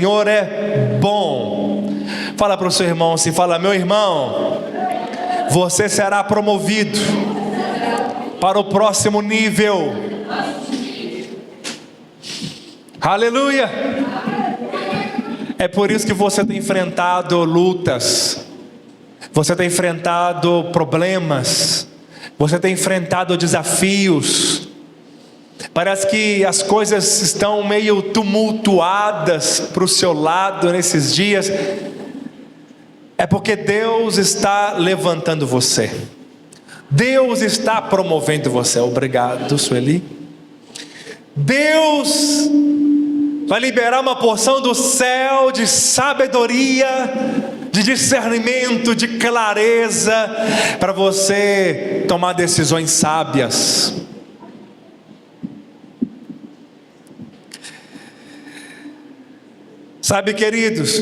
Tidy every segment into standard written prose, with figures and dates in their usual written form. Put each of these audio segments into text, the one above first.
Senhor é bom. Fala para o seu irmão assim, fala: meu irmão, você será promovido para o próximo nível. Aleluia. É por isso que você tem enfrentado lutas, você tem enfrentado problemas, você tem enfrentado desafios. Parece que as coisas estão meio tumultuadas para o seu lado nesses dias. É porque Deus está levantando você, Deus está promovendo você. Obrigado, Sueli. Deus vai liberar uma porção do céu de sabedoria, de discernimento, de clareza, para você tomar decisões sábias. Sabe, queridos,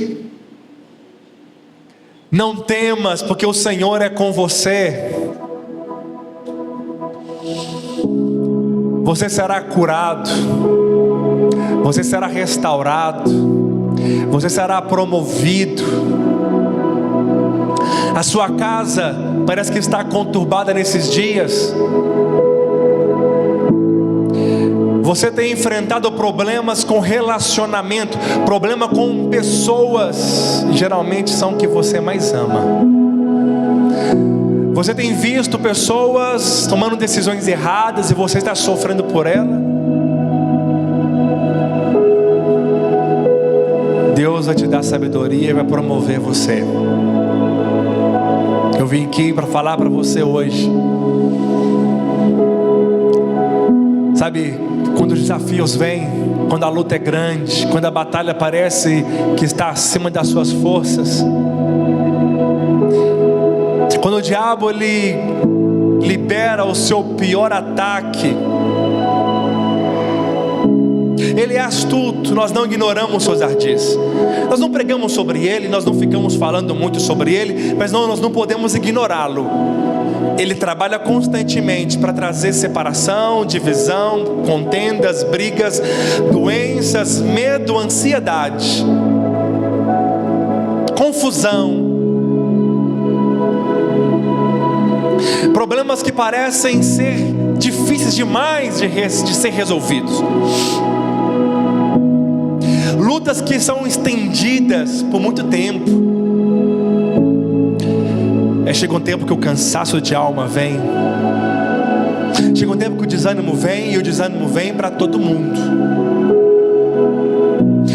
não temas, porque o Senhor é com você. Você será curado, você será restaurado, você será promovido. A sua casa parece que está conturbada nesses dias. Você tem enfrentado problemas com relacionamento, problema com pessoas, geralmente são que você mais ama. Você tem visto pessoas tomando decisões erradas e você está sofrendo por ela. Deus vai te dar sabedoria e vai promover você. Eu vim aqui para falar para você hoje. Sabe, quando os desafios vêm, quando a luta é grande, quando a batalha parece que está acima das suas forças, quando o diabo ele libera o seu pior ataque, ele é astuto. Nós não ignoramos suas ardis, nós não pregamos sobre ele, nós não ficamos falando muito sobre ele, mas nós não podemos ignorá-lo. Ele trabalha constantemente para trazer separação, divisão, contendas, brigas, doenças, medo, ansiedade, confusão, problemas que parecem ser difíceis demais de ser resolvidos, lutas que são estendidas por muito tempo. Chega um tempo que o cansaço de alma vem, chega um tempo que o desânimo vem, e o desânimo vem para todo mundo.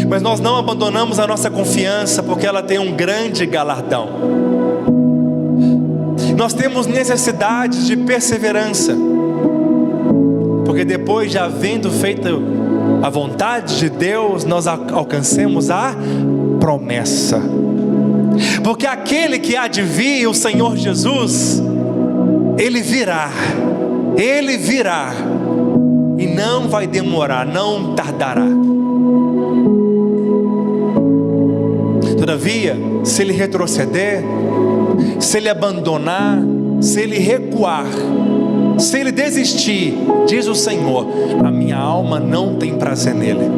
Mas nós não abandonamos a nossa confiança, porque ela tem um grande galardão. Nós temos necessidades de perseverança, porque depois de havendo feito a vontade de Deus, nós alcancemos a promessa. Porque aquele que há de vir, o Senhor Jesus, Ele virá, e não vai demorar, não tardará. Todavia, se Ele retroceder, se Ele abandonar, se Ele recuar, se Ele desistir, diz o Senhor, a minha alma não tem prazer nele.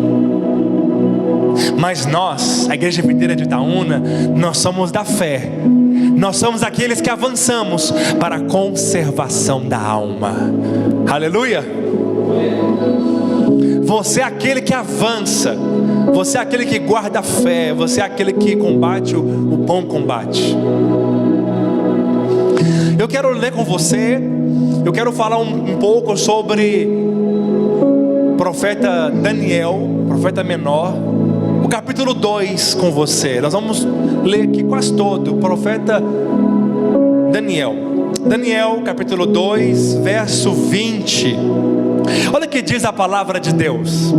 Mas nós, a Igreja Videira de Itaúna, nós somos da fé. Nós somos aqueles que avançamos para a conservação da alma. Aleluia. Você é aquele que avança. Você é aquele que guarda a fé. Você é aquele que combate o bom combate. Eu quero ler com você. Eu quero falar um pouco sobre o profeta Daniel, profeta menor. O capítulo 2 com você. Nós vamos ler aqui quase todo. O profeta Daniel. Daniel capítulo 2, verso 20. Olha o que diz a palavra de Deus.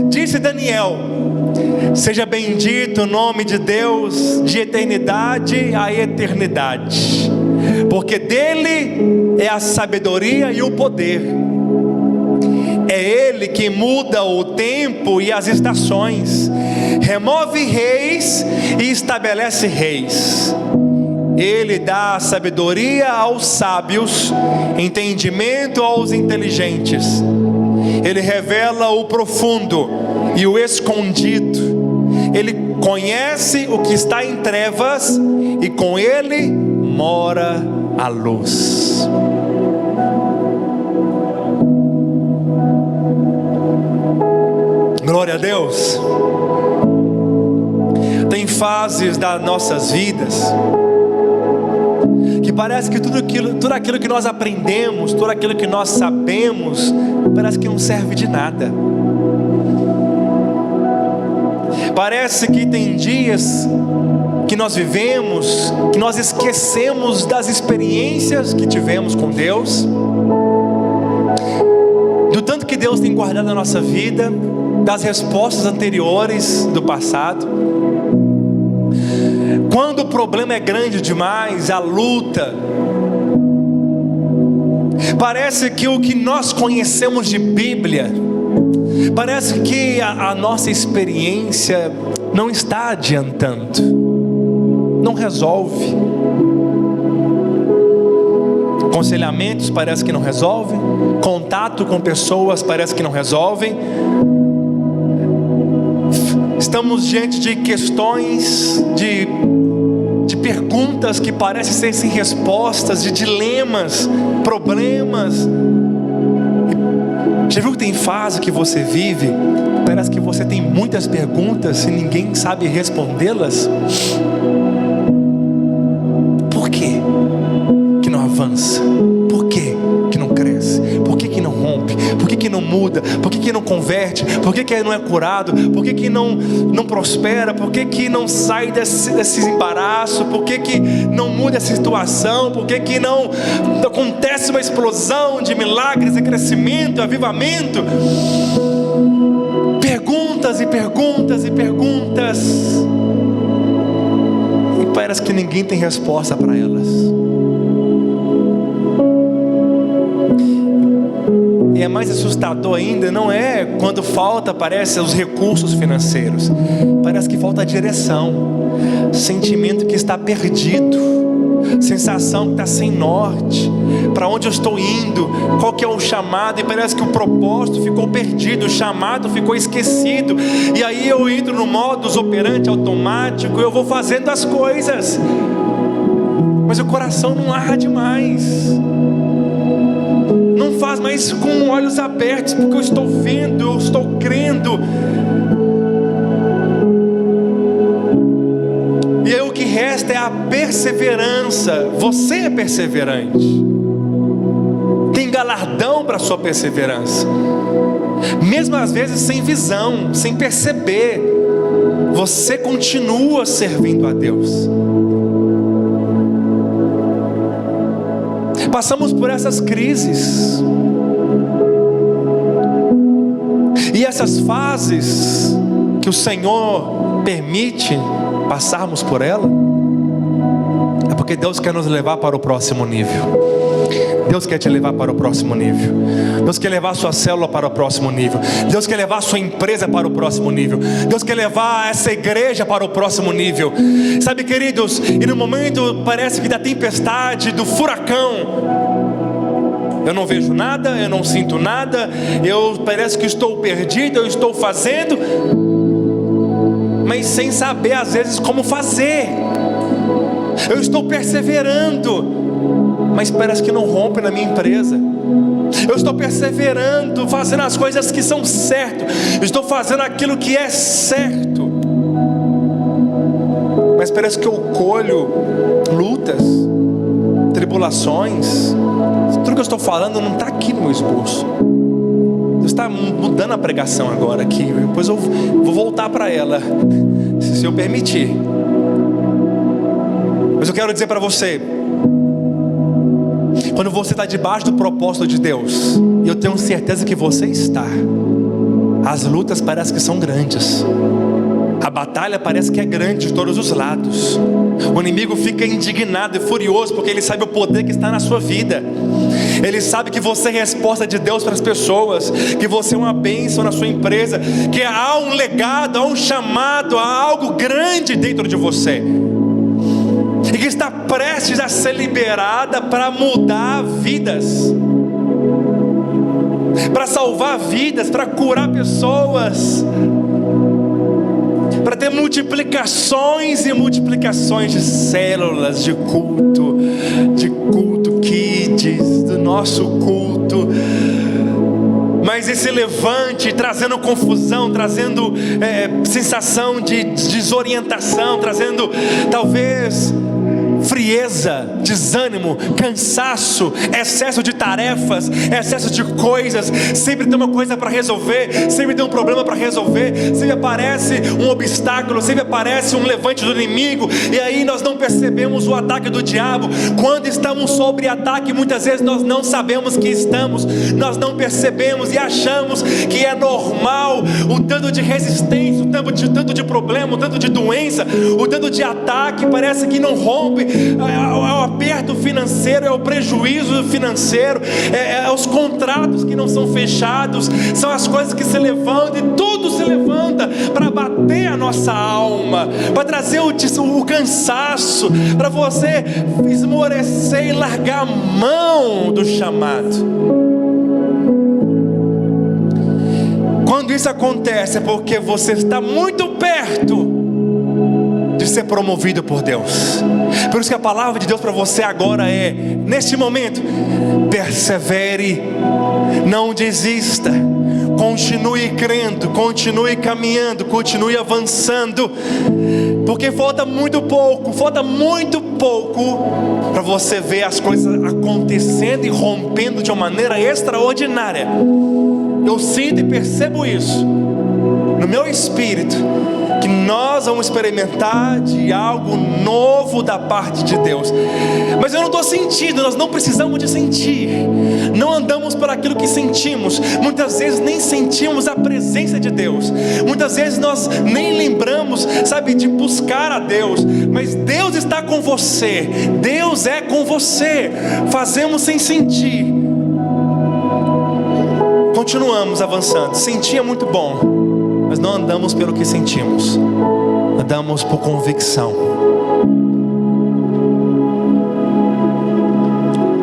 Disse Daniel: seja bendito o nome de Deus de eternidade a eternidade, porque dele é a sabedoria e o poder. É Ele que muda o tempo e as estações, remove reis e estabelece reis. Ele dá sabedoria aos sábios, entendimento aos inteligentes. Ele revela o profundo e o escondido. Ele conhece o que está em trevas e com Ele mora a luz. Glória a Deus. Tem fases das nossas vidas que parece que tudo aquilo que nós aprendemos, tudo aquilo que nós sabemos, parece que não serve de nada. Parece que tem dias que nós vivemos, que nós esquecemos das experiências que tivemos com Deus, do tanto que Deus tem guardado a nossa vida, das respostas anteriores do passado. Quando o problema é grande demais, a luta, parece que o que nós conhecemos de Bíblia, parece que a nossa experiência não está adiantando, não resolve. Aconselhamentos parece que não resolvem, contato com pessoas parece que não resolvem. Estamos diante de questões, de perguntas que parecem ser sem respostas, de dilemas, problemas. Já viu que tem fase que você vive, parece que você tem muitas perguntas e ninguém sabe respondê-las? Por quê que não avança? Por quê que não cresce? Por que não rompe? Por que não muda? Por que não converte? Por que não é curado? Por que não prospera? Por que não sai desse embaraço? Por que não muda essa situação? Por que não acontece uma explosão de milagres e crescimento, avivamento? Perguntas e perguntas e perguntas, e parece que ninguém tem resposta para elas. E é mais assustador ainda, não é quando falta, parece, os recursos financeiros. Parece que falta a direção, sentimento que está perdido, sensação que está sem norte. Para onde eu estou indo? Qual que é o chamado? E parece que o propósito ficou perdido, o chamado ficou esquecido. E aí eu entro no modus operandi automático, eu vou fazendo as coisas, mas o coração não arde mais, não faz mais com olhos abertos, porque eu estou vendo, eu estou crendo. E aí o que resta é a perseverança. Você é perseverante, tem galardão para a sua perseverança, mesmo às vezes sem visão, sem perceber, você continua servindo a Deus. Passamos por essas crises, e essas fases que o Senhor permite passarmos por ela, é porque Deus quer nos levar para o próximo nível. Deus quer te levar para o próximo nível. Deus quer levar a sua célula para o próximo nível. Deus quer levar a sua empresa para o próximo nível. Deus quer levar essa igreja para o próximo nível. Sabe, queridos, e no momento parece que da tempestade, do furacão, eu não vejo nada, eu não sinto nada, parece que estou perdido, eu estou fazendo, mas sem saber às vezes como fazer. Eu estou perseverando, mas parece que não rompe na minha empresa. Eu estou perseverando, fazendo as coisas que são certas, eu estou fazendo aquilo que é certo, mas parece que eu colho lutas, tribulações. Tudo que eu estou falando não está aqui no meu esboço. Deus está mudando a pregação agora aqui. Depois eu vou voltar para ela, se eu permitir. Mas eu quero dizer para você, quando você está debaixo do propósito de Deus, e eu tenho certeza que você está, as lutas parecem que são grandes, a batalha parece que é grande de todos os lados. O inimigo fica indignado e furioso, porque ele sabe o poder que está na sua vida. Ele sabe que você é resposta de Deus para as pessoas, que você é uma bênção na sua empresa, que há um legado, há um chamado, há algo grande dentro de você, e que está prestes a ser liberada para mudar vidas, para salvar vidas, para curar pessoas, para ter multiplicações e multiplicações de células, de culto kids, do nosso culto. Mas esse levante trazendo confusão, trazendo sensação de desorientação, trazendo talvez frieza, desânimo, cansaço, excesso de tarefas, excesso de coisas. Sempre tem uma coisa para resolver, sempre tem um problema para resolver, sempre aparece um obstáculo, sempre aparece um levante do inimigo, e aí nós não percebemos o ataque do diabo. Quando estamos sob ataque, muitas vezes nós não sabemos que estamos, nós não percebemos e achamos que é normal o tanto de resistência, o tanto de problema, o tanto de doença, o tanto de ataque. Parece que não rompe. É o aperto financeiro, é o prejuízo financeiro, é os contratos que não são fechados, são as coisas que se levantam, e tudo se levanta para bater a nossa alma, para trazer o cansaço, para você esmorecer e largar a mão do chamado. Quando isso acontece é porque você está muito perto de ser promovido por Deus. Por isso que a palavra de Deus para você agora é, neste momento, persevere, não desista, continue crendo, continue caminhando, continue avançando, porque falta muito pouco para você ver as coisas acontecendo e rompendo de uma maneira extraordinária. Eu sinto e percebo isso no meu espírito, que nós vamos experimentar de algo novo da parte de Deus. Mas eu não estou sentindo, nós não precisamos de sentir, não andamos por aquilo que sentimos, muitas vezes nem sentimos a presença de Deus, muitas vezes nós nem lembramos, de buscar a Deus, mas Deus está com você, Deus é com você. Fazemos sem sentir, continuamos avançando. Sentir é muito bom, mas não andamos pelo que sentimos, andamos por convicção.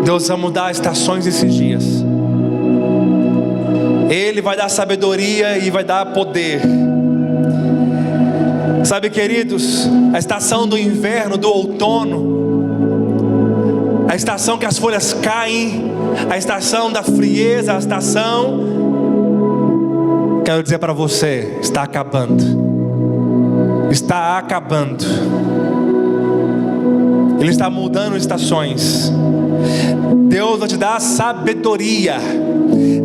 Deus vai mudar estações esses dias. Ele vai dar sabedoria e vai dar poder. Sabe, queridos, a estação do inverno, do outono, a estação que as folhas caem, a estação da frieza, a estação, quero dizer para você, está acabando. Está acabando. Ele está mudando estações. Deus vai te dar sabedoria,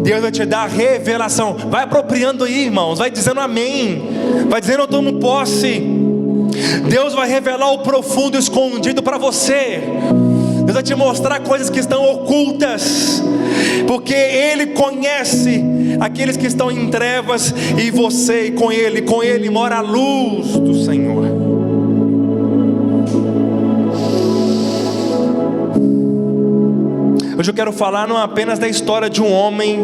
Deus vai te dar revelação. Vai apropriando aí, irmãos, vai dizendo amém, vai dizendo eu tomo posse. Deus vai revelar o profundo escondido para você. Deus vai te mostrar coisas que estão ocultas, porque Ele conhece aqueles que estão em trevas, e você, e com Ele mora a luz do Senhor. Hoje eu quero falar não apenas da história de um homem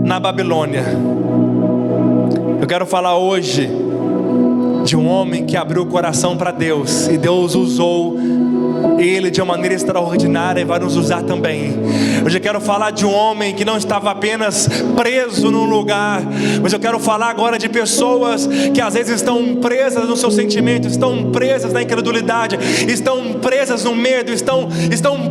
na Babilônia. Eu quero falar hoje de um homem que abriu o coração para Deus, e Deus usou ele de uma maneira extraordinária e vai nos usar também. Hoje eu quero falar de um homem que não estava apenas preso num lugar, mas eu quero falar agora de pessoas que às vezes estão presas nos seus sentimentos, estão presas na incredulidade, estão presas no medo, estão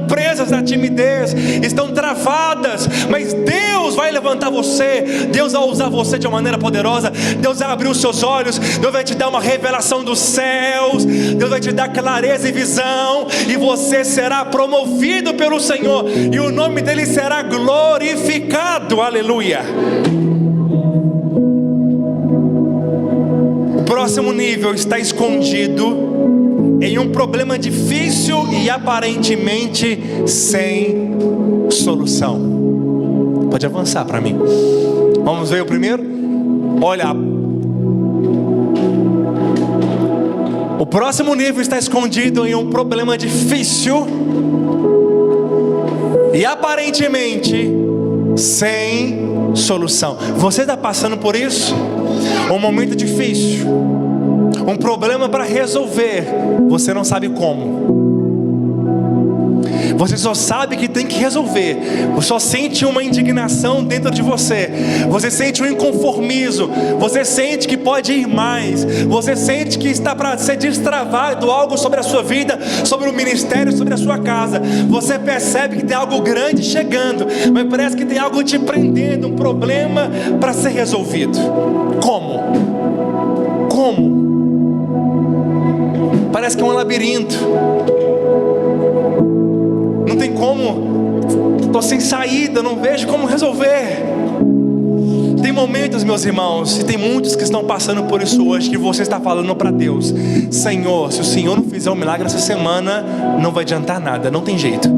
presas na timidez, estão travadas, mas Deus vai levantar você, Deus vai usar você de uma maneira poderosa. Deus vai abrir os seus olhos, Deus vai te dar uma revelação dos céus, Deus vai te dar clareza e visão, e você será promovido pelo Senhor, e o nome dele será glorificado. Aleluia. O próximo nível está escondido em um problema difícil e aparentemente sem solução. Pode avançar para mim. Vamos ver o primeiro. Olha, o próximo nível está escondido em um problema difícil e aparentemente sem solução. Você está passando por isso? Um momento difícil, um problema para resolver, você não sabe como. Você só sabe que tem que resolver. Você só sente uma indignação dentro de você. Você sente um inconformismo. Você sente que pode ir mais. Você sente que está para ser destravado algo sobre a sua vida, sobre o ministério, sobre a sua casa. Você percebe que tem algo grande chegando, mas parece que tem algo te prendendo, um problema para ser resolvido. Como? Parece que é um labirinto. Não tem como. Estou sem saída, não vejo como resolver. Tem momentos, meus irmãos, e tem muitos que estão passando por isso hoje, que você está falando para Deus: Senhor, se o Senhor não fizer um milagre essa semana, não vai adiantar nada, não tem jeito.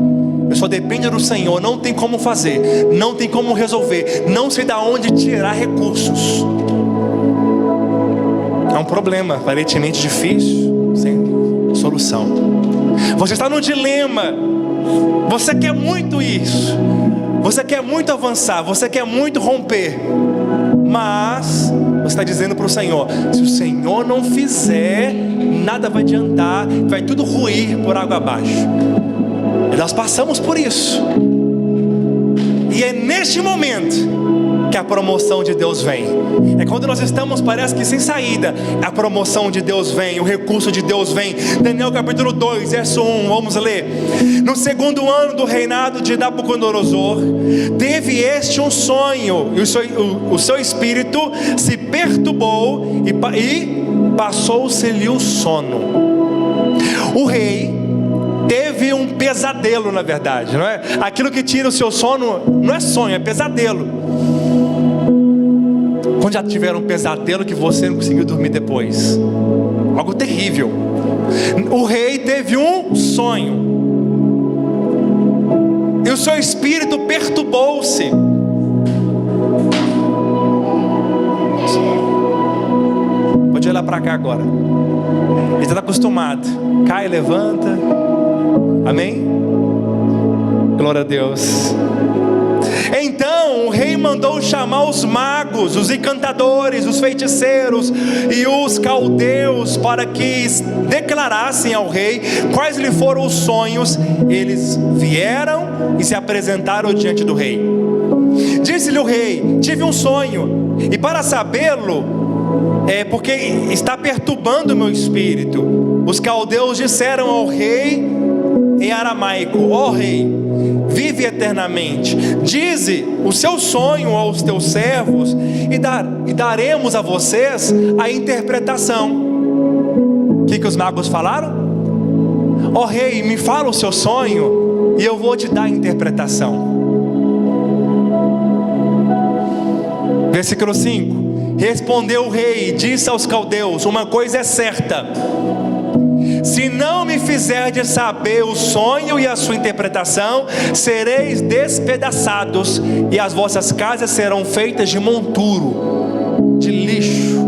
Eu só dependo do Senhor, não tem como fazer, não tem como resolver, não sei de onde tirar recursos. É um problema aparentemente difícil, sem solução. Você está no dilema. Você quer muito isso, você quer muito avançar, você quer muito romper, mas você está dizendo para o Senhor: se o Senhor não fizer, nada vai adiantar, vai tudo ruir por água abaixo. E nós passamos por isso. E é neste momento que a promoção de Deus vem. É quando nós estamos, parece que sem saída, a promoção de Deus vem, o recurso de Deus vem. Daniel capítulo 2, verso 1, vamos ler. No segundo ano do reinado de Nabucodonosor, teve este um sonho, e o seu espírito se perturbou e passou-se-lhe o sono. O rei teve um pesadelo, na verdade, não é? Aquilo que tira o seu sono não é sonho, é pesadelo. Quando já tiveram um pesadelo que você não conseguiu dormir depois? Algo terrível. O rei teve um sonho, e o seu espírito perturbou-se. Pode olhar para cá agora. Ele está acostumado. Cai, levanta. Amém? Glória a Deus. Então o rei mandou chamar os magos, os encantadores, os feiticeiros e os caldeus, para que declarassem ao rei quais lhe foram os sonhos. Eles vieram e se apresentaram diante do rei. Disse-lhe o rei: tive um sonho, e para sabê-lo, porque está perturbando o meu espírito. Os caldeus disseram ao rei em aramaico: ó rei, vive eternamente, dize o seu sonho aos teus servos, e daremos a vocês a interpretação. O que os magos falaram? Ó rei, me fala o seu sonho e eu vou te dar a interpretação. Versículo 5. Respondeu o rei e disse aos caldeus: uma coisa é certa, se não me fizerdes saber o sonho e a sua interpretação, sereis despedaçados, e as vossas casas serão feitas de monturo, de lixo.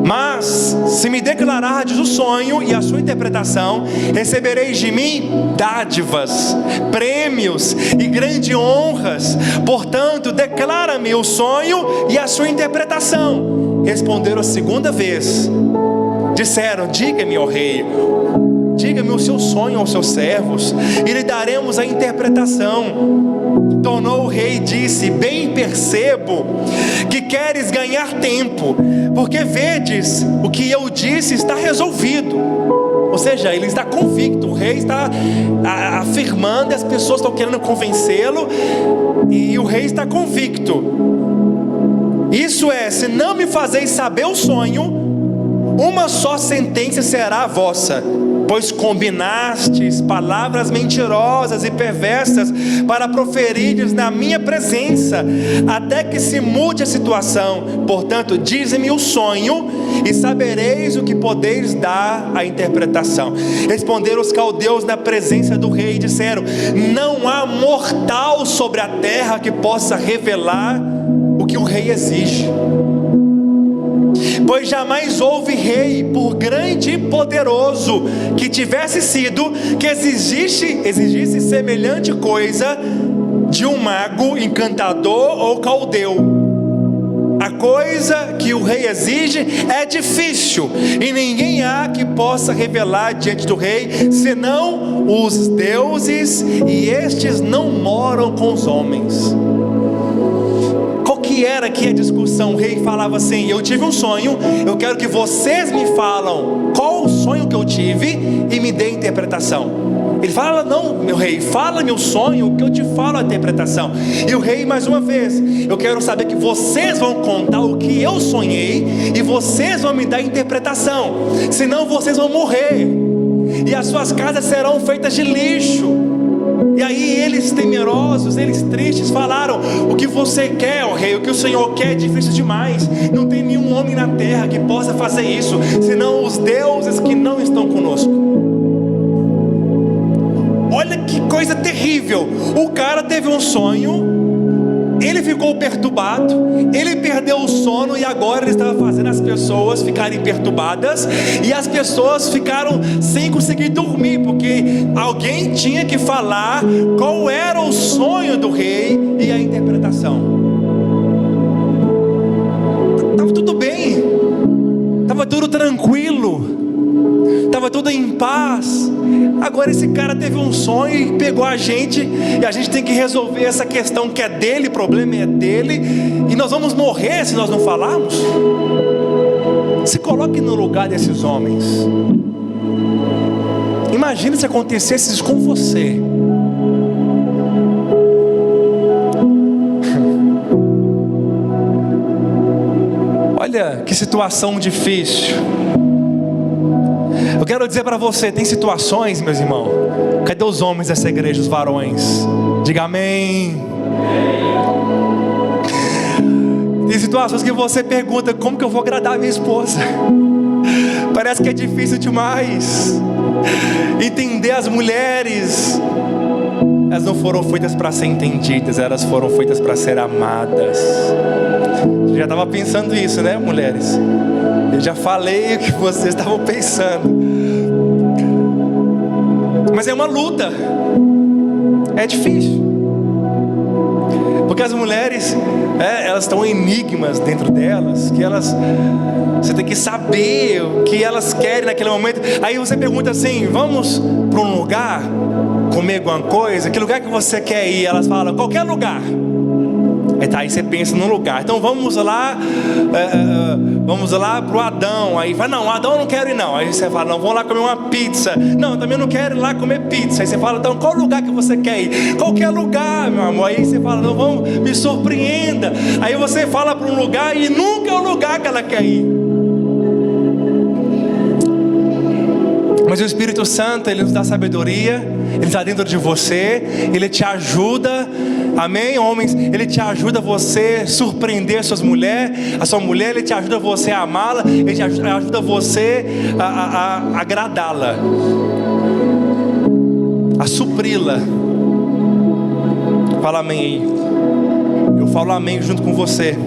Mas se me declarardes o sonho e a sua interpretação, recebereis de mim dádivas, prêmios e grandes honras. Portanto, declara-me o sonho e a sua interpretação. Responderam a segunda vez. Disseram: diga-me, ó rei, diga-me o seu sonho aos seus servos, e lhe daremos a interpretação. Tornou o rei e disse: bem percebo que queres ganhar tempo, porque vedes o que eu disse está resolvido. Ou seja, ele está convicto, o rei está afirmando, e as pessoas estão querendo convencê-lo, e o rei está convicto. Isso é: se não me fazeis saber o sonho, uma só sentença será a vossa, pois combinastes palavras mentirosas e perversas para proferirdes na minha presença, até que se mude a situação. Portanto, dize-me o sonho e sabereis o que podeis dar a interpretação. Responderam os caldeus na presença do rei e disseram: não há mortal sobre a terra que possa revelar o que o rei exige. Pois jamais houve rei, por grande e poderoso que tivesse sido, que exigisse semelhante coisa de um mago, encantador ou caldeu. A coisa que o rei exige é difícil, e ninguém há que possa revelar diante do rei, senão os deuses, e estes não moram com os homens. Qual que era aqui a discussão? O rei falava assim: eu tive um sonho, eu quero que vocês me falam qual o sonho que eu tive e me dê a interpretação. Ele fala: não, meu rei, fala meu sonho, que eu te falo a interpretação. E o rei, mais uma vez: eu quero saber que vocês vão contar o que eu sonhei, e vocês vão me dar a interpretação, senão vocês vão morrer, e as suas casas serão feitas de lixo. E aí eles temerosos, eles tristes, falaram: o que você quer, ó rei, o que o Senhor quer é difícil demais. Não tem nenhum homem na terra que possa fazer isso, senão os deuses que não estão conosco. Olha que coisa terrível. O cara teve um sonho, ele ficou perturbado, ele perdeu o sono, e agora ele estava fazendo as pessoas ficarem perturbadas, e as pessoas ficaram sem conseguir dormir, porque alguém tinha que falar qual era o sonho do rei e a interpretação. Estava tudo bem, estava tudo tranquilo, estava tudo em paz. Agora esse cara teve um sonho e pegou a gente, e a gente tem que resolver essa questão que é dele, o problema é dele, e nós vamos morrer se nós não falarmos. Se coloque no lugar desses homens. Imagine se acontecesse isso com você. Olha que situação difícil. Eu quero dizer para você, tem situações, meus irmãos. Cadê os homens dessa igreja, os varões? Diga amém. Tem situações que você pergunta: como que eu vou agradar a minha esposa? Parece que é difícil demais. Entender as mulheres. Elas não foram feitas para ser entendidas, elas foram feitas para ser amadas. Você já estava pensando isso, né, mulheres? Eu já falei o que vocês estavam pensando. Mas é uma luta. É difícil. Porque as mulheres, elas estão enigmas dentro delas, que você tem que saber o que elas querem naquele momento. Aí você pergunta assim: vamos para um lugar comer alguma coisa? Que lugar que você quer ir? Elas falam: qualquer lugar. Aí você pensa num lugar. Então vamos lá pro Adão. Aí fala: não, Adão eu não quero ir não. Aí você fala: não, vamos lá comer uma pizza. Não, eu também não quero ir lá comer pizza. Aí você fala: então qual lugar que você quer ir? Qualquer lugar, meu amor. Aí você fala: não, vamos, me surpreenda. Aí você fala para um lugar e nunca é o lugar que ela quer ir. Mas o Espírito Santo, Ele nos dá sabedoria. Ele está dentro de você, Ele te ajuda, amém, homens? Ele te ajuda você surpreender a sua mulher, Ele te ajuda você a amá-la, Ele te ajuda você a agradá-la, a supri-la. Fala amém aí. Eu falo amém junto com você.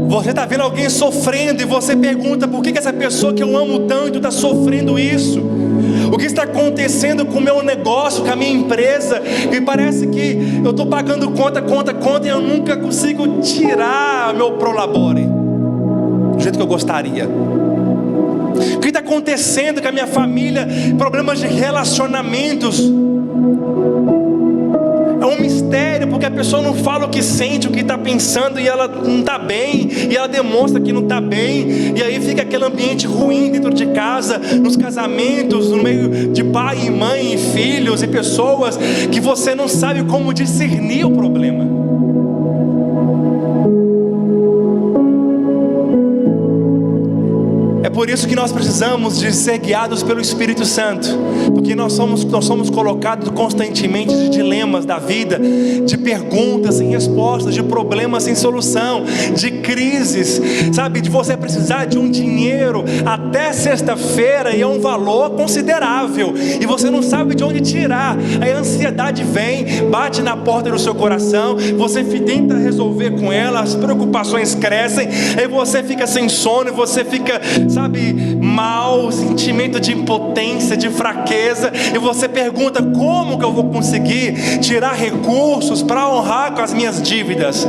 Você está vendo alguém sofrendo e você pergunta: por que essa pessoa que eu amo tanto está sofrendo isso? O que está acontecendo com o meu negócio, com a minha empresa? E parece que eu estou pagando conta e eu nunca consigo tirar meu prolabore do jeito que eu gostaria. O que está acontecendo com a minha família? Problemas de relacionamentos. É um mistério, porque a pessoa não fala o que sente, o que está pensando, e ela não está bem, e ela demonstra que não está bem, e aí fica aquele ambiente ruim dentro de casa, nos casamentos, no meio de pai e mãe e filhos e pessoas, que você não sabe como discernir o problema. É por isso que nós precisamos de ser guiados pelo Espírito Santo, porque nós somos colocados constantemente de dilemas da vida, de perguntas sem respostas, de problemas sem solução, de crises, sabe, de você precisar de um dinheiro até sexta-feira, e é um valor considerável, e você não sabe de onde tirar. Aí a ansiedade vem, bate na porta do seu coração, você tenta resolver com ela, as preocupações crescem, aí você fica sem sono, você fica, sabe, sabe, mal, sentimento de impotência, de fraqueza, e você pergunta: como que eu vou conseguir tirar recursos para honrar com as minhas dívidas?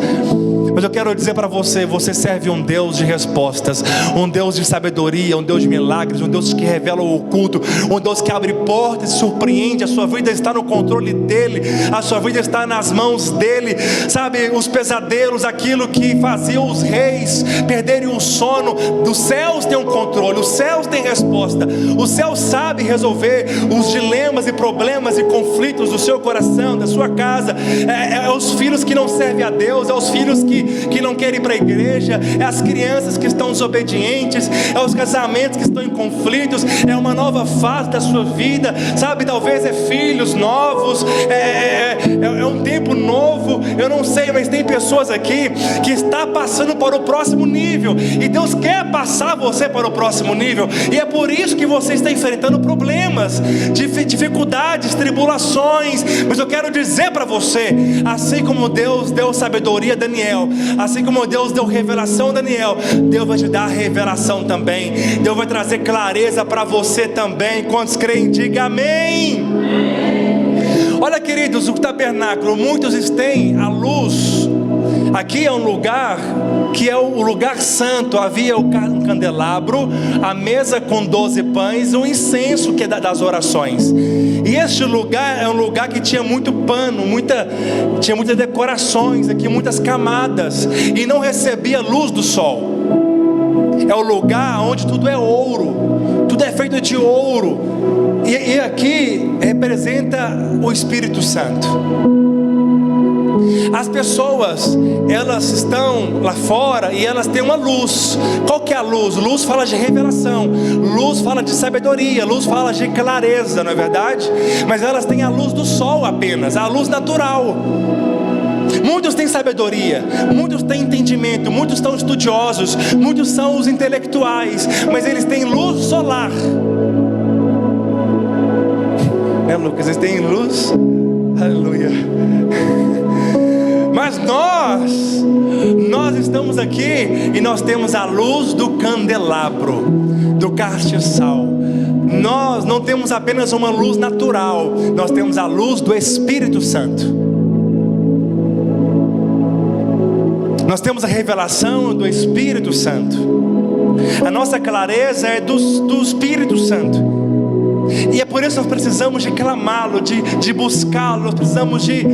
Mas eu quero dizer para você: você serve um Deus de respostas, um Deus de sabedoria, um Deus de milagres, um Deus que revela o oculto, um Deus que abre portas e surpreende. A sua vida está no controle dEle, a sua vida está nas mãos dEle. Sabe, os pesadelos, aquilo que fazia os reis perderem o sono, dos céus tem um controle, os céus têm resposta, o céu sabe resolver os dilemas e problemas e conflitos do seu coração, da sua casa. É os filhos que não servem a Deus, é os filhos que não querem ir para a igreja, é as crianças que estão desobedientes, é os casamentos que estão em conflitos, é uma nova fase da sua vida, sabe, talvez é filhos novos, é um tempo novo, eu não sei, mas tem pessoas aqui que está passando para o próximo nível, e Deus quer passar você para o próximo nível, e é por isso que você está enfrentando problemas, dificuldades, tribulações. Mas eu quero dizer para você, assim como Deus deu sabedoria a Daniel, assim como Deus deu revelação a Daniel, Deus vai te dar revelação também. Deus vai trazer clareza para você também. Quantos creem, diga amém. Olha, queridos, o tabernáculo, muitos têm a luz. Aqui é um lugar que é o lugar santo. Havia um candelabro, a mesa com 12 pães, o incenso que é das orações. E este lugar é um lugar que tinha muito pano, tinha muitas decorações aqui, muitas camadas, e não recebia luz do sol. É o lugar onde tudo é ouro, tudo é feito de ouro. E aqui representa o Espírito Santo. As pessoas, elas estão lá fora e elas têm uma luz. Qual que é a luz? Luz fala de revelação, luz fala de sabedoria, luz fala de clareza, não é verdade? Mas elas têm a luz do sol apenas, a luz natural. Muitos têm sabedoria, muitos têm entendimento, muitos são estudiosos, muitos são os intelectuais, mas eles têm luz solar. Né, Lucas? Eles têm luz? Aleluia. Mas nós estamos aqui e nós temos a luz do candelabro, do castiçal. Nós não temos apenas uma luz natural, nós temos a luz do Espírito Santo. Nós temos a revelação do Espírito Santo. A nossa clareza é do Espírito Santo. E é por isso que nós precisamos de clamá-lo, de buscá-lo. Nós precisamos de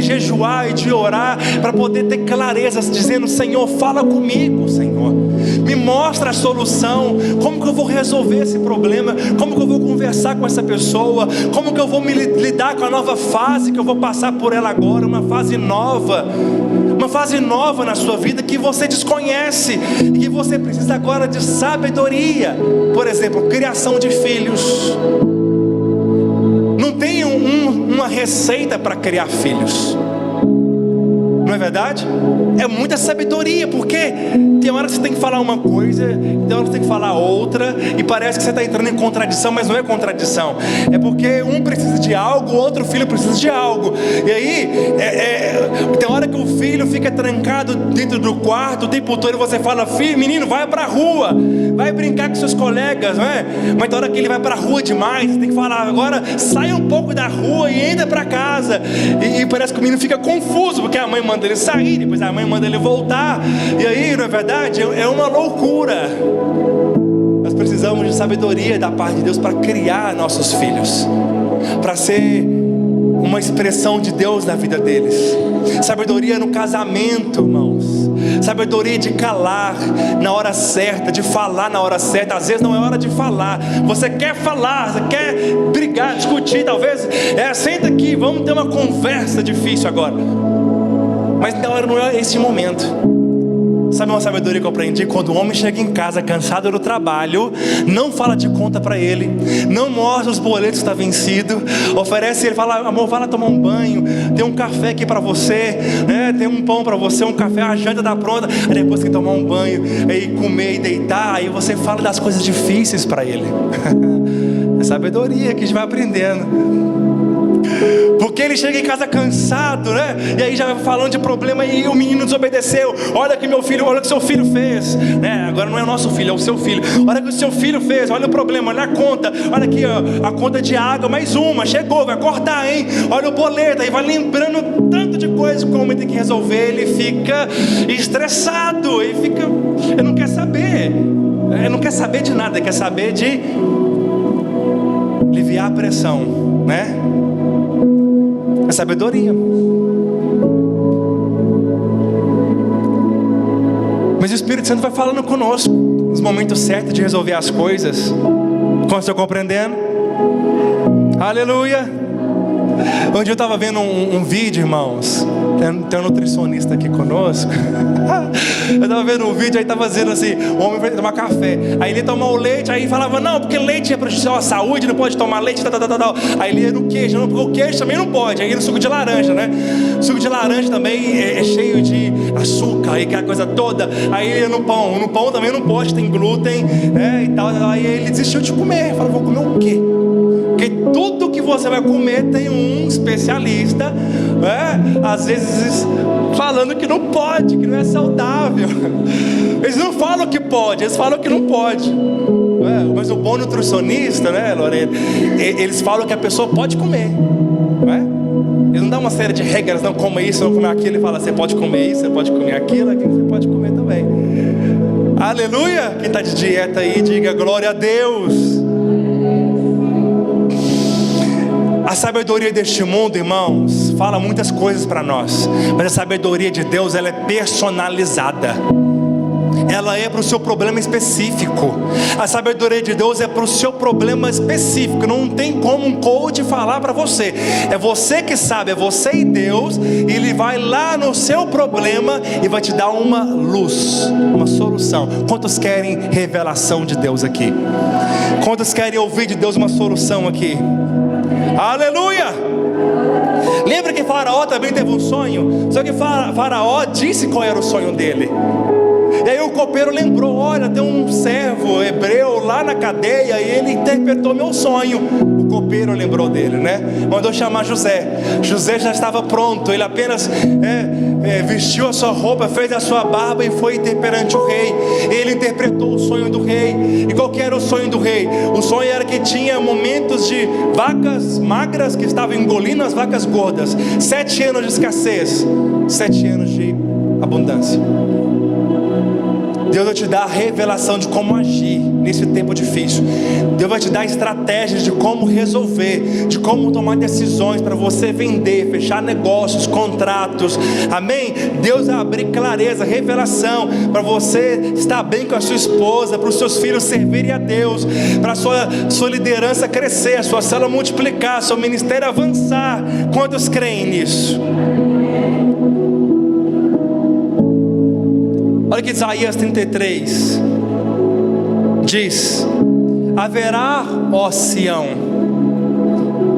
jejuar e de orar, para poder ter clareza, dizendo: Senhor, fala comigo, Senhor, me mostra a solução. Como que eu vou resolver esse problema? Como que eu vou conversar com essa pessoa? Como que eu vou lidar com a nova fase que eu vou passar por ela agora? Uma fase nova na sua vida que você desconhece, e que você precisa agora de sabedoria. Por exemplo, criação de filhos. Não tem uma receita para criar filhos, não é verdade? É muita sabedoria, porque tem hora que você tem que falar uma coisa, tem hora que você tem que falar outra, e parece que você está entrando em contradição, mas não é contradição. É porque um precisa de algo, o outro filho precisa de algo. E aí, tem hora que o filho fica trancado dentro do quarto o tempo todo, e você fala: filho, menino, vai para a rua, vai brincar com seus colegas, não é? Mas tem hora que ele vai para a rua demais, você tem que falar: agora sai um pouco da rua e entra para casa. E parece que o menino fica confuso, porque a mãe manda ele sair, depois a mãe manda ele voltar, e aí, não é verdade? É uma loucura. Nós precisamos de sabedoria da parte de Deus para criar nossos filhos, para ser uma expressão de Deus na vida deles. Sabedoria no casamento, irmãos. Sabedoria de calar na hora certa, de falar na hora certa. Às vezes não é hora de falar. Você quer falar, você quer brigar, discutir, talvez. Senta aqui, vamos ter uma conversa difícil agora. Mas na hora não é esse momento. Sabe uma sabedoria que eu aprendi? Quando o homem chega em casa cansado do trabalho, não fala de conta para ele, não mostra os boletos que está vencido, oferece ele, fala: amor, vai lá tomar um banho, tem um café aqui para você, né? Tem um pão para você, um café, a janta está pronta. Aí depois que tomar um banho, aí comer e deitar, aí você fala das coisas difíceis para ele. É sabedoria que a gente vai aprendendo. Porque ele chega em casa cansado, né? E aí já vai falando de problema, e o menino desobedeceu. Olha que meu filho, olha o que seu filho fez, né? Agora não é o nosso filho, é o seu filho. Olha o que o seu filho fez, olha o problema, olha a conta. Olha aqui, ó, a conta de água, mais uma, chegou, vai cortar, hein? Olha o boleto, aí vai lembrando tanto de coisa que o homem tem que resolver. Ele fica estressado, ele não quer saber. Ele não quer saber de nada, ele quer saber de aliviar a pressão, né? É sabedoria. Mas o Espírito Santo vai falando conosco nos momentos certos de resolver as coisas. Como estou compreendendo? Aleluia. Onde eu estava vendo um vídeo, irmãos. Tem um nutricionista aqui conosco. Eu estava vendo um vídeo, aí estava dizendo assim: o homem vai tomar café. Aí ele tomou o leite, aí falava: não, porque leite é prejudicial à saúde, não pode tomar leite, tal. Aí ele ia no queijo, não, porque o queijo também não pode. Aí no suco de laranja, né? O suco de laranja também é cheio de açúcar, e aquela coisa toda. Aí ele ia no pão também não pode, tem glúten, né? E tal. Aí ele desistiu de comer. Falou: vou comer o quê? Porque tudo que você vai comer tem um especialista, né? Às vezes falando que não pode, que não é saudável. Eles não falam que pode, eles falam que não pode. Mas o bom nutricionista, né, Lorena? Eles falam que a pessoa pode comer, né? Eles não dão uma série de regras, não coma isso, não coma aquilo. Ele fala: você pode comer isso, você pode comer aquilo você pode comer também. Aleluia! Quem está de dieta aí, diga glória a Deus. A sabedoria deste mundo, irmãos, fala muitas coisas para nós, mas a sabedoria de Deus, ela é personalizada. Ela é para o seu problema específico. A sabedoria de Deus é para o seu problema específico. Não tem como um coach falar para você. É você que sabe, é você e Deus. E Ele vai lá no seu problema e vai te dar uma luz, uma solução. Quantos querem revelação de Deus aqui? Quantos querem ouvir de Deus uma solução aqui? Aleluia! Lembra que Faraó também teve um sonho? Só que Faraó disse qual era o sonho dele. E aí o copeiro lembrou: olha, tem um servo hebreu lá na cadeia e ele interpretou meu sonho. O copeiro lembrou dele, né? Mandou chamar José. José já estava pronto. Ele apenas vestiu a sua roupa, fez a sua barba e foi perante o rei. Ele interpretou o sonho do rei. E qual que era o sonho do rei? O sonho era que tinha momentos de vacas magras que estavam engolindo as vacas gordas. 7 anos de escassez, 7 anos de abundância. Deus vai te dar a revelação de como agir nesse tempo difícil. Deus vai te dar estratégias de como resolver, de como tomar decisões para você vender, fechar negócios, contratos. Amém? Deus vai abrir clareza, revelação para você estar bem com a sua esposa, para os seus filhos servirem a Deus, para a sua liderança crescer, a sua célula multiplicar, seu ministério avançar. Quantos creem nisso? Olha que Isaías 33 diz: haverá, ó Sião,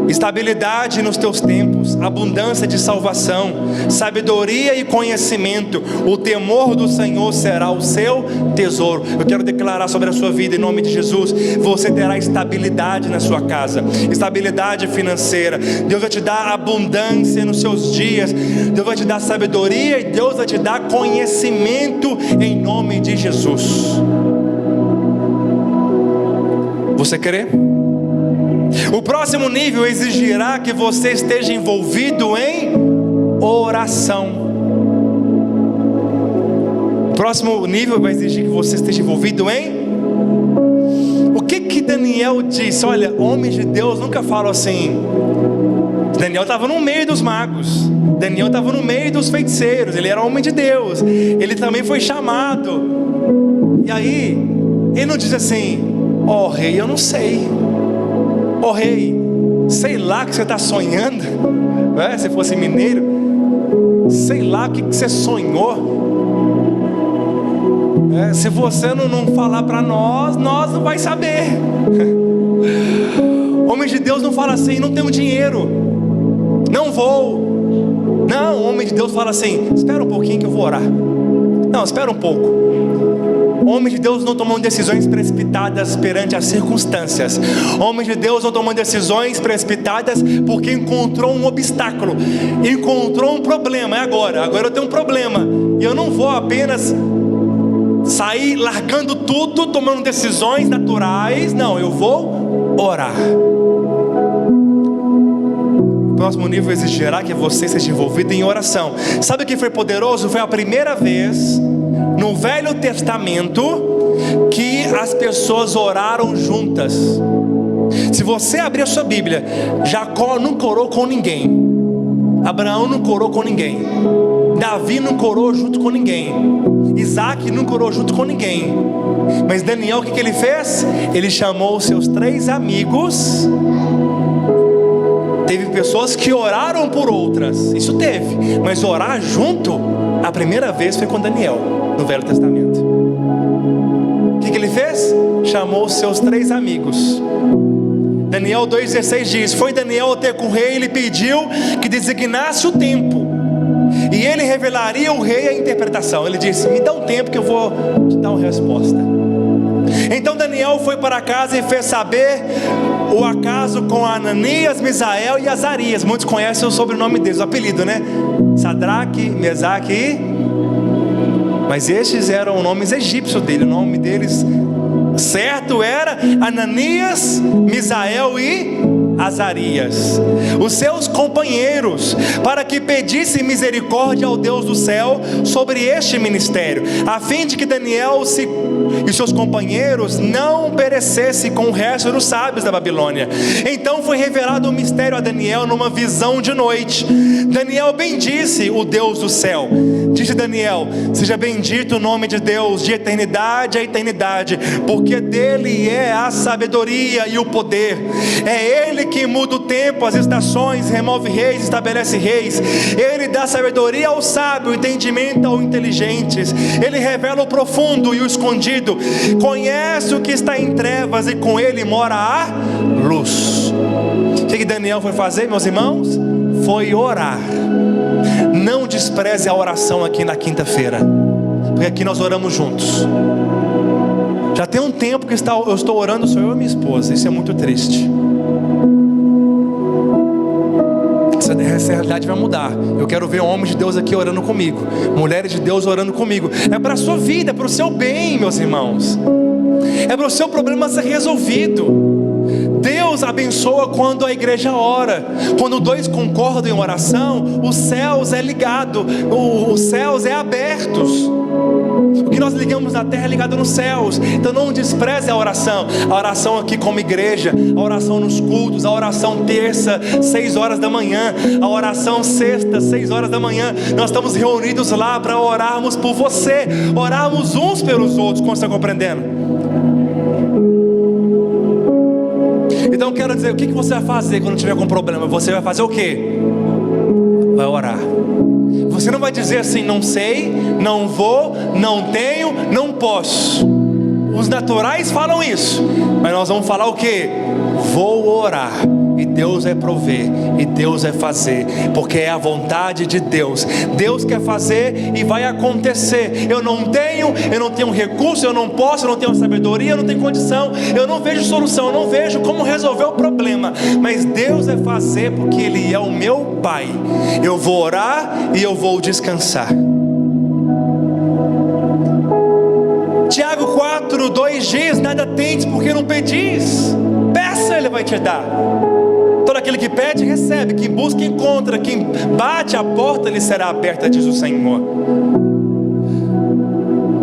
estabilidade nos teus tempos, abundância de salvação, sabedoria e conhecimento. O temor do Senhor será o seu tesouro. Eu quero declarar sobre a sua vida em nome de Jesus: você terá estabilidade na sua casa, estabilidade financeira. Deus vai te dar abundância nos seus dias. Deus vai te dar sabedoria e Deus vai te dar conhecimento em nome de Jesus. Você crê? O próximo nível exigirá que você esteja envolvido em oração. O próximo nível vai exigir que você esteja envolvido em... O que Daniel disse? Olha, homens de Deus nunca falam assim. Daniel estava no meio dos magos, Daniel estava no meio dos feiticeiros, ele era homem de Deus, ele também foi chamado. E aí, ele não diz assim: ó rei, eu não sei. Ó rei, sei lá o que você está sonhando, né? Se fosse mineiro, sei lá o que você sonhou. Se você não falar para nós não vai saber. Homem de Deus não fala assim: não tenho dinheiro, não vou. Não, homem de Deus fala assim: espera um pouquinho que eu vou orar. Não, espera um pouco. Homens de Deus não tomam decisões precipitadas perante as circunstâncias. Homens de Deus não tomam decisões precipitadas porque encontrou um obstáculo, encontrou um problema. Agora eu tenho um problema, e eu não vou apenas sair largando tudo, tomando decisões naturais. Não, eu vou orar. O próximo nível exigirá que você seja envolvido em oração. Sabe o que foi poderoso? Foi a primeira vez no Velho Testamento que as pessoas oraram juntas. Se você abrir a sua Bíblia, Jacó nunca orou com ninguém, Abraão nunca orou com ninguém, Davi nunca orou junto com ninguém, Isaac nunca orou junto com ninguém. Mas Daniel, o que ele fez? Ele chamou os seus 3 amigos. Teve pessoas que oraram por outras, isso teve, mas orar junto, a primeira vez foi com Daniel, no Velho Testamento. O que ele fez? Chamou os seus 3 amigos. Daniel 2,16 diz: foi Daniel até com o rei e lhe pediu que designasse o tempo, e ele revelaria ao rei a interpretação. Ele disse: me dá um tempo que eu vou te dar uma resposta. Então Daniel foi para casa e fez saber o acaso com Ananias, Misael e Azarias. Muitos conhecem o sobrenome deles, o apelido, né? Sadraque, Mesaque e... mas estes eram nomes egípcios dele. O nome deles certo era Ananias, Misael e Azarias, os seus companheiros, para que pedisse misericórdia ao Deus do céu sobre este ministério, a fim de que Daniel e seus companheiros não perecessem com o resto dos sábios da Babilônia. Então foi revelado um mistério a Daniel numa visão de noite. Daniel bendisse o Deus do céu. Disse Daniel: seja bendito o nome de Deus de eternidade a eternidade, porque dele é a sabedoria e o poder. É ele que muda o tempo, as estações, remove reis, estabelece reis. Ele dá sabedoria ao sábio, entendimento aos inteligentes. Ele revela o profundo e o escondido. Conhece o que está em trevas, e com ele mora a luz. O que Daniel foi fazer, meus irmãos? Foi orar. Não despreze a oração aqui na quinta-feira, porque aqui nós oramos juntos. Já tem um tempo que eu estou orando, sou eu e minha esposa. Isso é muito triste. Essa realidade vai mudar. Eu quero ver homens de Deus aqui orando comigo, mulheres de Deus orando comigo. É para a sua vida, é para o seu bem, meus irmãos. É para o seu problema ser resolvido. Deus abençoa quando a igreja ora. Quando 2 concordam em oração, os céus é ligado, os céus é abertos. O que nós ligamos na terra é ligado nos céus. Então não despreze a oração aqui como igreja, a oração nos cultos, a oração terça, 6 horas da manhã, a oração sexta, 6 horas da manhã. Nós estamos reunidos lá para orarmos por você, orarmos uns pelos outros. Como você está compreendendo? Então eu quero dizer, o que você vai fazer quando tiver com problema? Você vai fazer o quê? Vai orar. Você não vai dizer assim: não sei, não vou, não tenho, não posso. Os naturais falam isso, mas nós vamos falar o quê? Vou orar, e Deus vai prover, e Deus vai fazer, porque é a vontade de Deus. Deus quer fazer e vai acontecer. Eu não tenho recurso, eu não posso, eu não tenho sabedoria, eu não tenho condição, eu não vejo solução, eu não vejo como resolver o problema, mas Deus vai fazer, porque Ele é o meu Pai. Eu vou orar e eu vou descansar. Tiago 4:2 diz: nada tendes porque não pedis. Peça, Ele vai te dar. Todo aquele que pede, recebe. Quem busca, encontra. Quem bate, a porta lhe será aberta, diz o Senhor.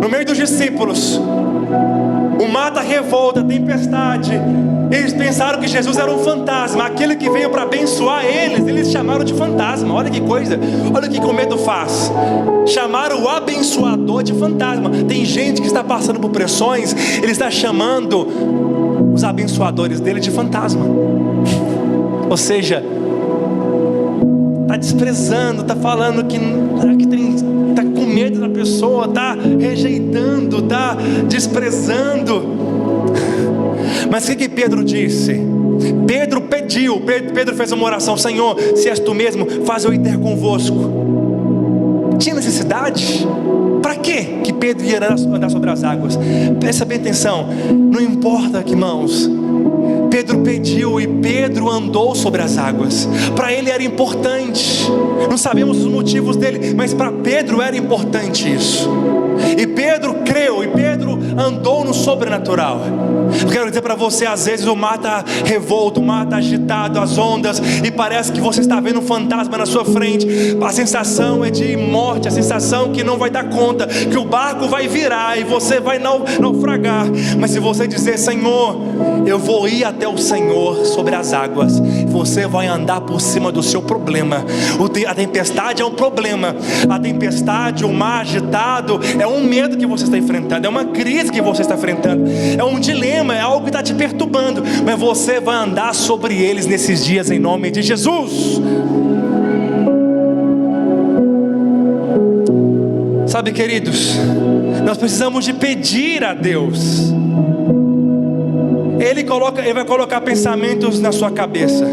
No meio dos discípulos, o mar está revolta, tempestade. Eles pensaram que Jesus era um fantasma, aquele que veio para abençoar eles chamaram de fantasma. Olha que coisa, olha o que o medo faz. Chamaram o abençoador de fantasma. Tem gente que está passando por pressões, ele está chamando os abençoadores dele de fantasma. Ou seja, está desprezando, está falando que está com medo da pessoa, está rejeitando, está desprezando. Mas o que Pedro disse? Pedro pediu, Pedro fez uma oração: Senhor, se és tu mesmo, faz eu ir ter convosco. Tinha necessidade? Para Para quê que Pedro ia andar sobre as águas? Presta bem atenção, não importa, irmãos. Pedro pediu e Pedro andou sobre as águas. Para ele era importante. Não sabemos os motivos dele, mas para Pedro era importante isso. E Pedro creu, e Pedro andou no sobrenatural. Eu quero dizer para você, às vezes o mar está revolto, o mar está agitado, as ondas, e parece que você está vendo um fantasma na sua frente. A sensação é de morte, a sensação que não vai dar conta, que o barco vai virar e você vai naufragar. Mas se você dizer: Senhor, eu vou ir até o Senhor sobre as águas, você vai andar por cima do seu problema. A tempestade é um problema, a tempestade, o mar agitado é um medo que você está enfrentando, é uma crise que você está enfrentando, é um dilema, é algo que está te perturbando, mas você vai andar sobre eles nesses dias em nome de Jesus. Sabe, queridos, nós precisamos de pedir a Deus. Ele vai colocar pensamentos na sua cabeça,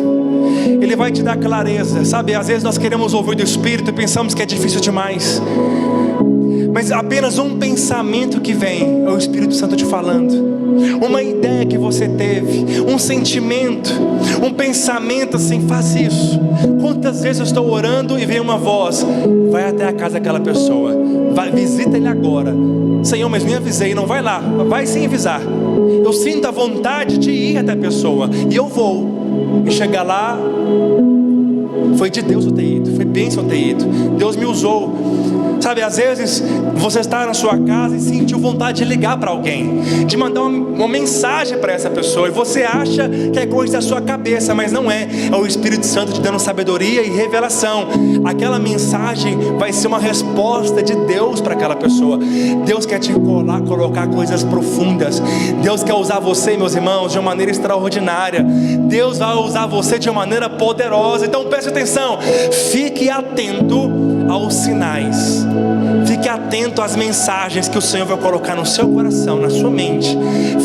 Ele vai te dar clareza. Sabe, às vezes nós queremos ouvir do Espírito e pensamos que é difícil demais, mas apenas um pensamento que vem é o Espírito Santo te falando. Uma ideia que você teve, um sentimento, um pensamento assim: faz isso. Quantas vezes eu estou orando e vem uma voz: vai até a casa daquela pessoa, visita ele agora. Senhor, mas me avisei, não vai lá. Vai sem avisar. Eu sinto a vontade de ir até a pessoa, e eu vou. E chegar lá, foi de Deus eu ter ido, foi bênção eu ter ido, Deus me usou. Sabe, às vezes você está na sua casa e sentiu vontade de ligar para alguém, de mandar uma mensagem para essa pessoa, e você acha que é coisa da sua cabeça, mas não é. É o Espírito Santo te dando sabedoria e revelação. Aquela mensagem vai ser uma resposta de Deus para aquela pessoa. Deus quer te colocar coisas profundas. Deus quer usar você, meus irmãos, de uma maneira extraordinária. Deus vai usar você de uma maneira poderosa. Então preste atenção, fique atento aos sinais, fique atento às mensagens que o Senhor vai colocar no seu coração, na sua mente.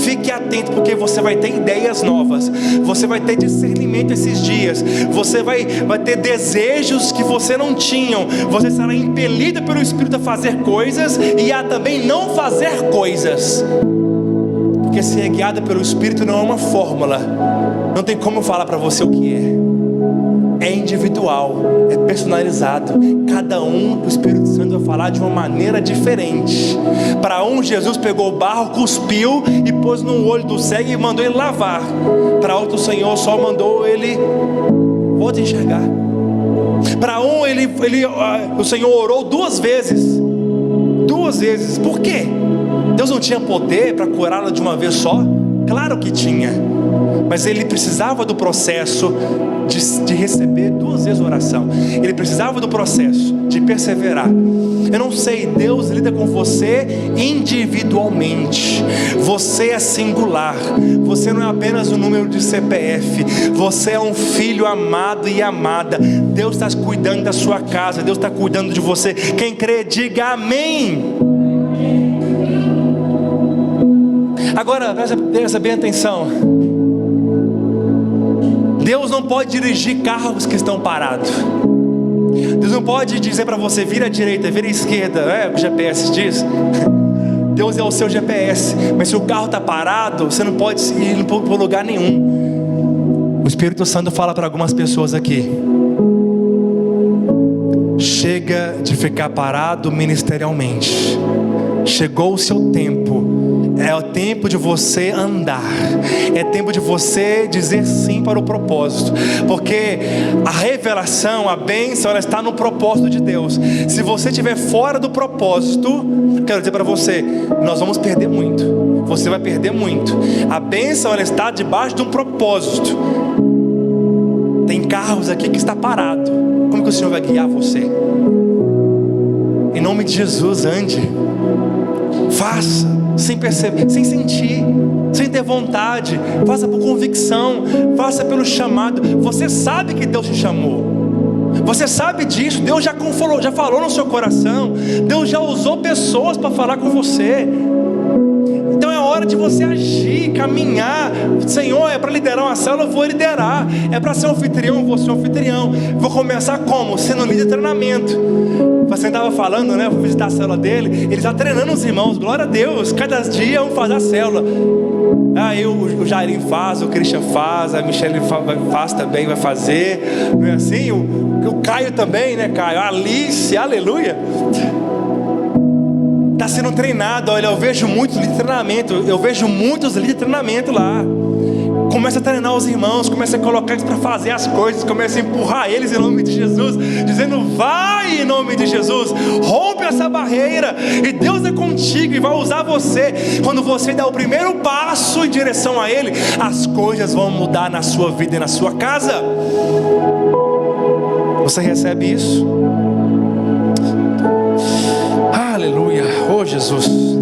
Fique atento, porque você vai ter ideias novas, você vai ter discernimento esses dias, você vai ter desejos que você não tinha. Você será impelido pelo Espírito a fazer coisas e a também não fazer coisas, porque se é guiado pelo Espírito não é uma fórmula, não tem como eu falar para você o que é individual, é personalizado. Cada um, o Espírito Santo vai falar de uma maneira diferente. Para um, Jesus pegou o barro, cuspiu e pôs no olho do cego e mandou ele lavar. Para outro, o Senhor só mandou ele volta a enxergar. Para um, o Senhor orou duas vezes. Por quê? Deus não tinha poder para curá-lo de uma vez só? Claro que tinha, mas ele precisava do processo de receber duas vezes oração. Ele precisava do processo de perseverar. Eu não sei, Deus lida com você individualmente. Você é singular. Você não é apenas um número de CPF. Você é um filho amado e amada. Deus está cuidando da sua casa, Deus está cuidando de você. Quem crê, diga amém. Agora, presta bem atenção. Deus não pode dirigir carros que estão parados. Deus não pode dizer para você: vira à direita, vira à esquerda. É o que o GPS diz. Deus é o seu GPS. Mas se o carro está parado, você não pode ir para lugar nenhum. O Espírito Santo fala para algumas pessoas aqui: chega de ficar parado ministerialmente. Chegou o seu tempo. É o tempo de você andar. É tempo de você dizer sim para o propósito. Porque a revelação, a bênção, ela está no propósito de Deus. Se você estiver fora do propósito, quero dizer para você, nós vamos perder muito. Você vai perder muito. A bênção, ela está debaixo de um propósito. Tem carros aqui que está parado. Como que o Senhor vai guiar você? Em nome de Jesus, ande. Faça. Sem perceber, sem sentir, sem ter vontade. Faça por convicção, faça pelo chamado. Você sabe que Deus te chamou, você sabe disso. Deus já falou no seu coração. Deus já usou pessoas para falar com você. Então é hora de de você agir, caminhar. Senhor, é para liderar uma célula, eu vou liderar. É para ser um anfitrião, eu vou ser um anfitrião. Vou começar como? Sendo líder de treinamento. Você estava falando, né? Vou visitar a célula dele. Ele está treinando os irmãos, glória a Deus. Cada dia um faz a célula. Aí o Jairinho faz, o Christian faz, a Michelle faz também, vai fazer. Não é assim? O Caio também, né, Caio? A Alice, aleluia. Está sendo treinado. Olha, eu vejo muitos líderes de treinamento. Eu vejo muitos líderes de treinamento lá. Começa a treinar os irmãos, começa a colocar eles para fazer as coisas, começa a empurrar eles em nome de Jesus, dizendo: vai em nome de Jesus, rompe essa barreira, e Deus é contigo e vai usar você. Quando você der o primeiro passo em direção a Ele, as coisas vão mudar na sua vida e na sua casa. Você recebe isso? Aleluia, oh Jesus.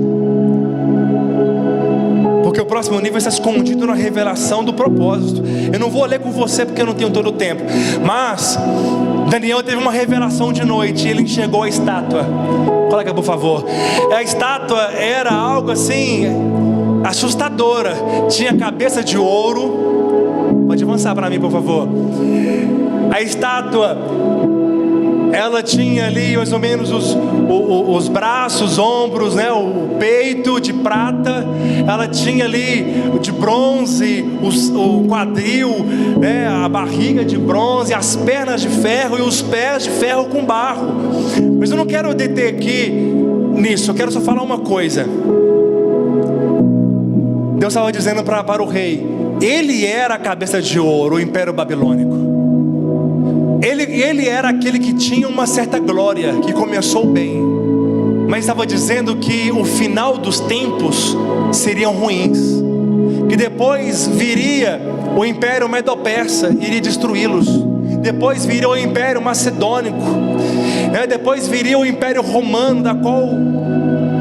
Porque o próximo nível está escondido na revelação do propósito. Eu não vou ler com você porque eu não tenho todo o tempo. Mas Daniel teve uma revelação de noite. Ele enxergou a estátua. Coloca por favor. A estátua era algo assim assustadora. Tinha cabeça de ouro. Pode avançar para mim por favor. A estátua, ela tinha ali mais ou menos os braços, os ombros, né? O peito de prata. Ela tinha ali de bronze, o quadril, né? A barriga de bronze, as pernas de ferro e os pés de ferro com barro. Mas eu não quero deter aqui nisso, eu quero só falar uma coisa. Deus estava dizendo para o rei: ele era a cabeça de ouro, o império babilônico. Ele era aquele que tinha uma certa glória, que começou bem, mas estava dizendo que o final dos tempos seriam ruins, que depois viria o império medo-persa, iria destruí-los, depois viria o império macedônico, né? Depois viria o império romano, da qual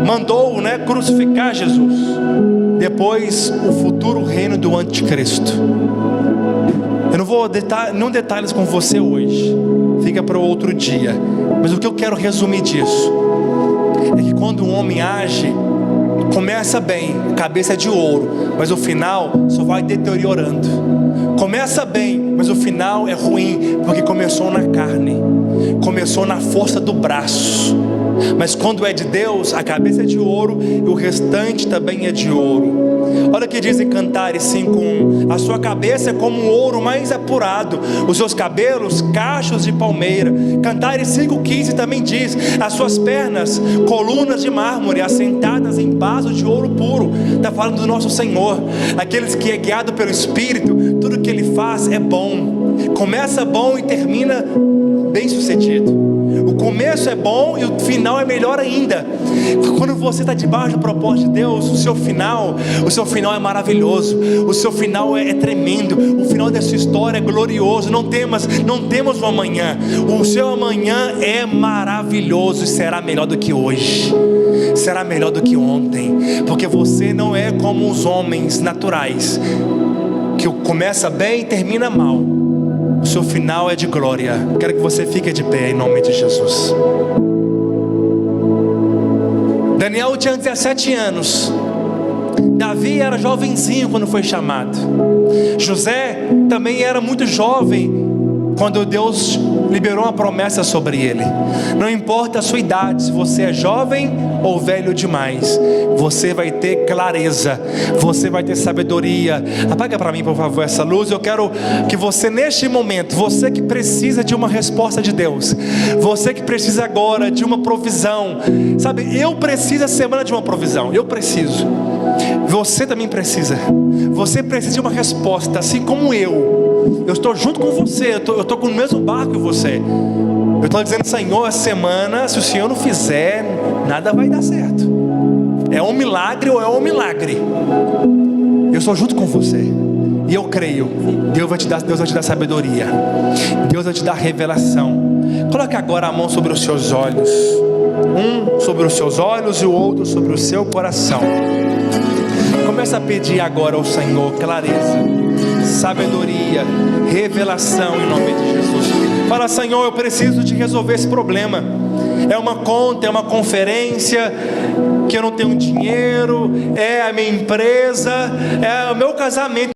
mandou, né, crucificar Jesus, depois o futuro reino do anticristo. Eu não vou nenhum detalhes com você hoje, fica para outro dia. Mas o que eu quero resumir disso é que quando um homem age, começa bem, cabeça de ouro, mas o final só vai deteriorando. Começa bem, mas o final é ruim, porque começou na carne, começou na força do braço. Mas quando é de Deus, a cabeça é de ouro e o restante também é de ouro. Olha o que diz em Cantares 5:1: a sua cabeça é como um ouro mais apurado, os seus cabelos cachos de palmeira. Cantares 5:15 também diz: as suas pernas colunas de mármore, assentadas em vaso de ouro puro. Está falando do nosso Senhor, aqueles que é guiado pelo Espírito, tudo que Ele faz é bom, começa bom e termina bem sucedido. O começo é bom e o final é melhor ainda. Quando você está debaixo do propósito de Deus, o seu final é maravilhoso. O seu final é tremendo. O final da sua história é glorioso. Não temos um amanhã. O seu amanhã é maravilhoso e será melhor do que hoje. Será melhor do que ontem. Porque você não é como os homens naturais, que começa bem e termina mal. O seu final é de glória. Quero que você fique de pé em nome de Jesus. Daniel tinha 17 anos. Davi era jovenzinho quando foi chamado. José também era muito jovem quando Deus liberou uma promessa sobre ele. Não importa a sua idade, se você é jovem ou velho demais, você vai ter clareza, você vai ter sabedoria. Apaga para mim por favor essa luz. Eu quero que você neste momento, você que precisa de uma resposta de Deus, você que precisa agora de uma provisão, sabe, eu preciso essa semana de uma provisão, eu preciso, você também precisa, você precisa de uma resposta, assim como eu estou junto com você, eu estou com o mesmo barco que você. Eu estou dizendo: Senhor, essa semana, se o Senhor não fizer, nada vai dar certo. É um milagre ou é um milagre. Eu estou junto com você e eu creio. Deus vai te dar sabedoria, Deus vai te dar revelação. Coloque agora a mão sobre os seus olhos, um sobre os seus olhos e o outro sobre o seu coração. Começa a pedir agora ao Senhor clareza, sabedoria, revelação em nome de Jesus. Fala: Senhor, eu preciso de resolver esse problema. É uma conta, é uma conferência que eu não tenho dinheiro, é a minha empresa, é o meu casamento.